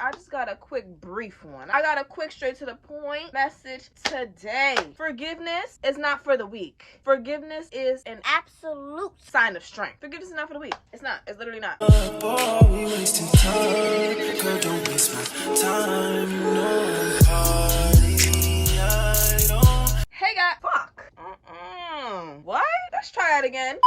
I just got a quick brief one. I got a quick straight to the point message today. Forgiveness is not for the weak. Forgiveness is an absolute sign of strength. Forgiveness is not for the weak. It's not. It's literally not. Boy, we wasting time. Girl, don't waste my time. No party, I don't. Hey guys. Fuck. What? Let's try that again.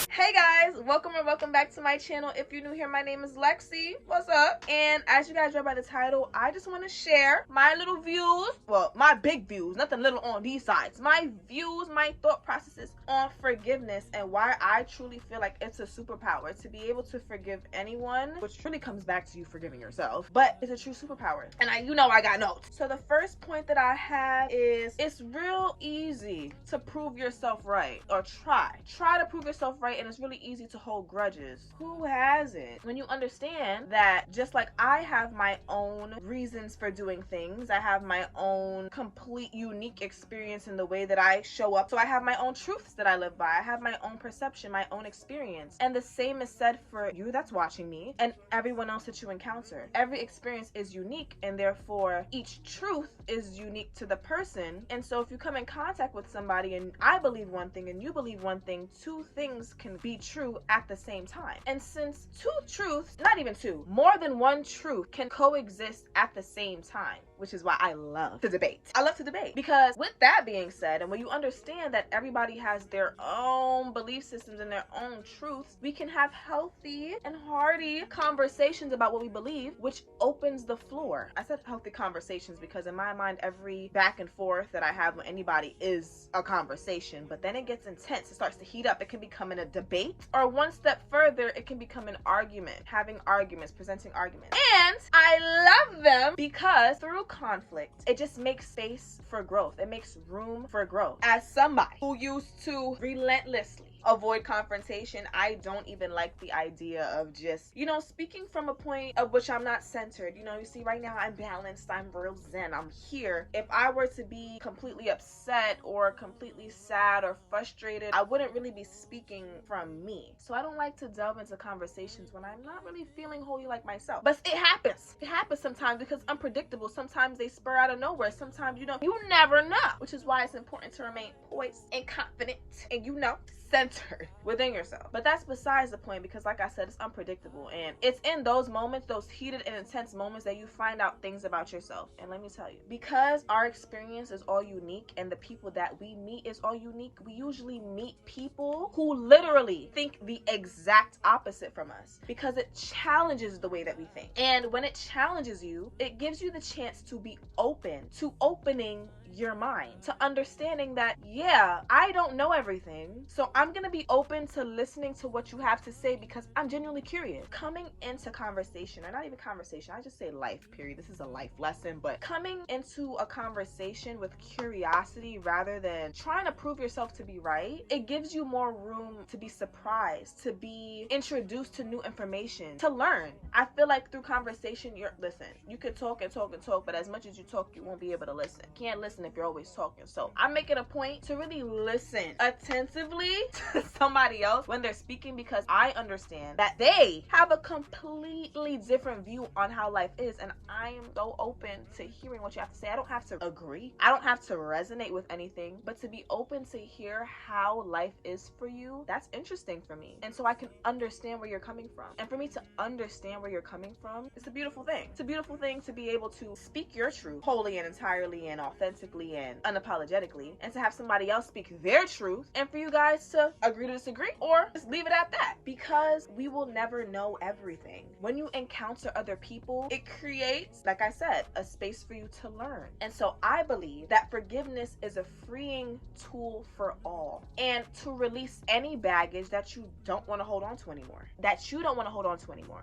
Hey guys, welcome back to my channel. If you're new here, my name is Lexi. What's up? And as you guys read by the title, I just want to share my little views, well, my big views, nothing little on these sides, my views, my thought processes on forgiveness and why I truly feel like it's a superpower to be able to forgive anyone, which really comes back to you forgiving yourself, but it's a true superpower. And I got notes. So the first point that I have is it's real easy to prove yourself right, or try to prove yourself right, and it's really easy to hold grudges. Who hasn't? When you understand that just like I have my own reasons for doing things, I have my own complete unique experience in the way that I show up. So I have my own truths that I live by. I have my own perception, my own experience. And the same is said for you that's watching me and everyone else that you encounter. Every experience is unique, and therefore each truth is unique to the person. And so if you come in contact with somebody and I believe one thing and you believe one thing, two things can be true at the same time. And since two truths, not even two, more than one truth can coexist at the same time, which is why I love to debate. I love to debate because with that being said, and when you understand that everybody has their own belief systems and their own truths, we can have healthy and hearty conversations about what we believe, which opens the floor. I said healthy conversations because in my mind, every back and forth that I have with anybody is a conversation, but then it gets intense. It starts to heat up. It can become in a debate, or one step further, it can become an argument, having arguments, presenting arguments. And I love them because through conflict, it just makes space for growth. It makes room for growth. As somebody who used to relentlessly avoid confrontation, I don't even like the idea of just, speaking from a point of which I'm not centered. You see, right now I'm balanced, I'm real zen, I'm here. If I were to be completely upset or completely sad or frustrated, I wouldn't really be speaking from me. So I don't like to delve into conversations when I'm not really feeling wholly like myself. But it happens. It happens sometimes because it's unpredictable. Sometimes they spur out of nowhere. Sometimes you never know. Which is why it's important to remain poised and confident and centered within yourself. But that's besides the point, because like I said, it's unpredictable, and it's in those moments, those heated and intense moments, that you find out things about yourself. And let me tell you, because our experience is all unique and the people that we meet is all unique, we usually meet people who literally think the exact opposite from us, because it challenges the way that we think. And when it challenges you, it gives you the chance to be open to opening your mind, to understanding that, yeah, I don't know everything, so I'm gonna be open to listening to what you have to say because I'm genuinely curious. Coming into conversation, or not even conversation, I just say life, period. This is a life lesson, but coming into a conversation with curiosity rather than trying to prove yourself to be right, it gives you more room to be surprised, to be introduced to new information, to learn. I feel like through conversation, you could talk and talk and talk, but as much as you talk, you won't be able to listen. You can't listen if you're always talking. So I'm making a point to really listen attentively to somebody else when they're speaking, because I understand that they have a completely different view on how life is, and I am so open to hearing what you have to say. I don't have to agree, I don't have to resonate with anything, but to be open to hear how life is for you, that's interesting for me. And so I can understand where you're coming from, and for me to understand where you're coming from, it's a beautiful thing. It's a beautiful thing to be able to speak your truth wholly and entirely and authentically and unapologetically, and to have somebody else speak their truth, and for you guys to agree to disagree or just leave it at that, because we will never know everything. When you encounter other people, it creates, like I said, a space for you to learn. And so I believe that forgiveness is a freeing tool for all, and to release any baggage that you don't want to hold on to anymore,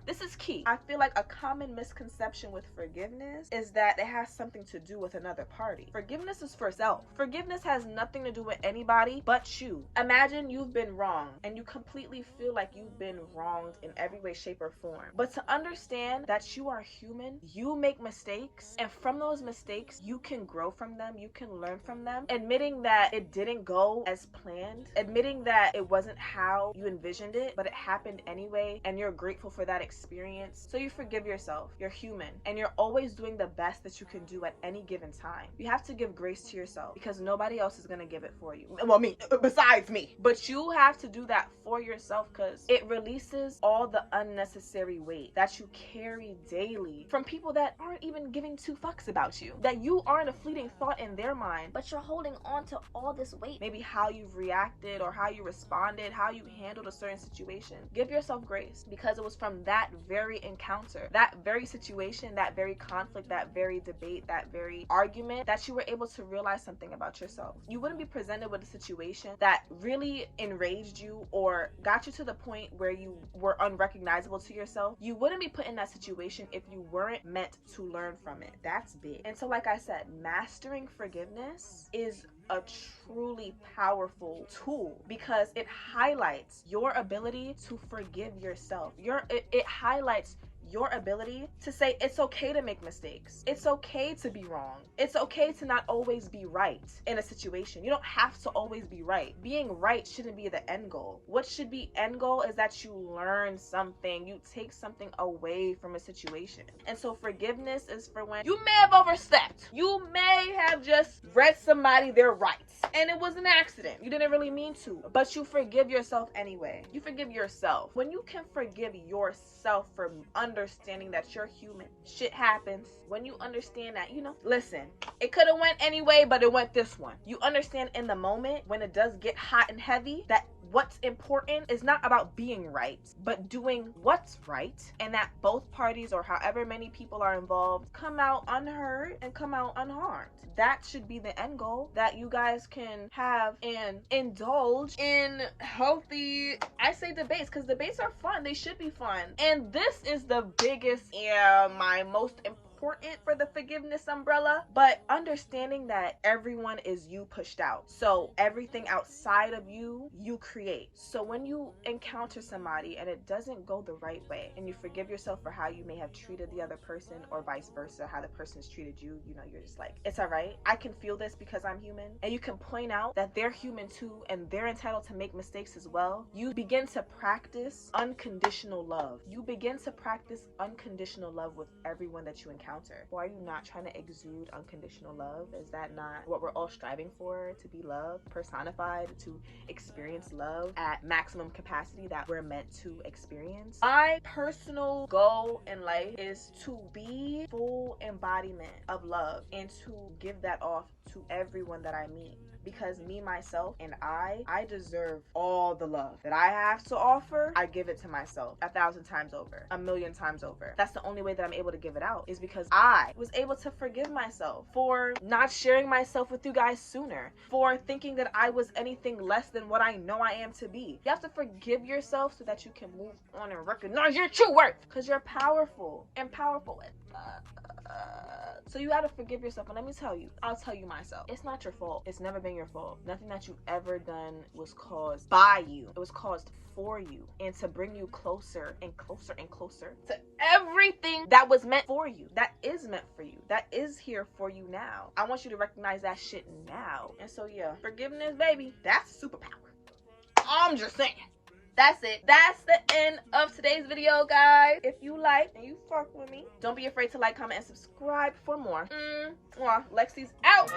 This is key. I feel like a common misconception with forgiveness is that it has something to do with another party. Forgiveness Forgiveness is for self. Forgiveness has nothing to do with anybody but you. Imagine you've been wronged and you completely feel like you've been wronged in every way, shape, or form. But to understand that you are human, you make mistakes, and from those mistakes, you can grow from them, you can learn from them. Admitting that it didn't go as planned, admitting that it wasn't how you envisioned it, but it happened anyway, and you're grateful for that experience. So you forgive yourself. You're human, and you're always doing the best that you can do at any given time. You have to give grace to yourself because nobody else is going to give it for you. Well, me, besides me. But you have to do that for yourself because it releases all the unnecessary weight that you carry daily from people that aren't even giving two fucks about you, that you aren't a fleeting thought in their mind, but you're holding on to all this weight. Maybe how you've reacted or how you responded, how you handled a certain situation. Give yourself grace because it was from that very encounter, that very situation, that very conflict, that very debate, that very argument that you were able to realize something about yourself. You wouldn't be presented with a situation that really enraged you or got you to the point where you were unrecognizable to yourself. You wouldn't be put in that situation if you weren't meant to learn from it. That's big. And so like I said, mastering forgiveness is a truly powerful tool because it highlights your ability to forgive yourself. It highlights your ability to say it's okay to make mistakes. It's okay to be wrong. It's okay to not always be right in a situation. You don't have to always be right. Being right shouldn't be the end goal. What should be end goal is that you learn something, you take something away from a situation. And so forgiveness is for when you may have overstepped. You may have just read somebody their rights and it was an accident. You didn't really mean to, but you forgive yourself anyway. You forgive yourself. When you can forgive yourself for understanding that you're human, shit happens. When you understand that, listen, it could have went anyway, but it went this one. You understand in the moment when it does get hot and heavy that what's important is not about being right, but doing what's right, and that both parties or however many people are involved come out unhurt and come out unharmed. That should be the end goal, that you guys can have and indulge in healthy, I say debates, because debates are fun. They should be fun. And this is the biggest, my most important for the forgiveness umbrella, but understanding that everyone is you pushed out. So everything outside of you, you create. So when you encounter somebody and it doesn't go the right way and you forgive yourself for how you may have treated the other person or vice versa, how the person's treated you, you're just like, it's all right. I can feel this because I'm human. And you can point out that they're human too and they're entitled to make mistakes as well. You begin to practice unconditional love. You begin to practice unconditional love with everyone that you encounter. Why are you not trying to exude unconditional love? Is that not what we're all striving for? To be love personified, to experience love at maximum capacity that we're meant to experience. My personal goal in life is to be full embodiment of love and to give that off to everyone that I meet. Because me, myself, and I deserve all the love that I have to offer. I give it to myself 1,000 times over, 1,000,000 times over. That's the only way that I'm able to give it out, is because I was able to forgive myself for not sharing myself with you guys sooner, for thinking that I was anything less than what I know I am to be. You have to forgive yourself so that you can move on and recognize your true worth, because you're powerful and powerful. So you gotta forgive yourself. And let me tell you, I'll tell you myself, it's not your fault. It's never been your fault. Nothing that you've ever done was caused by you. It was caused for you and to bring you closer and closer and closer to everything that was meant for you, that is meant for you, that is here for you now. I want you to recognize that shit now. And so yeah, forgiveness, baby, that's a superpower. I'm just saying. That's it. That's the end of today's video, guys. If you like and you fuck with me, don't be afraid to like, comment, and subscribe for more. Lexi's out.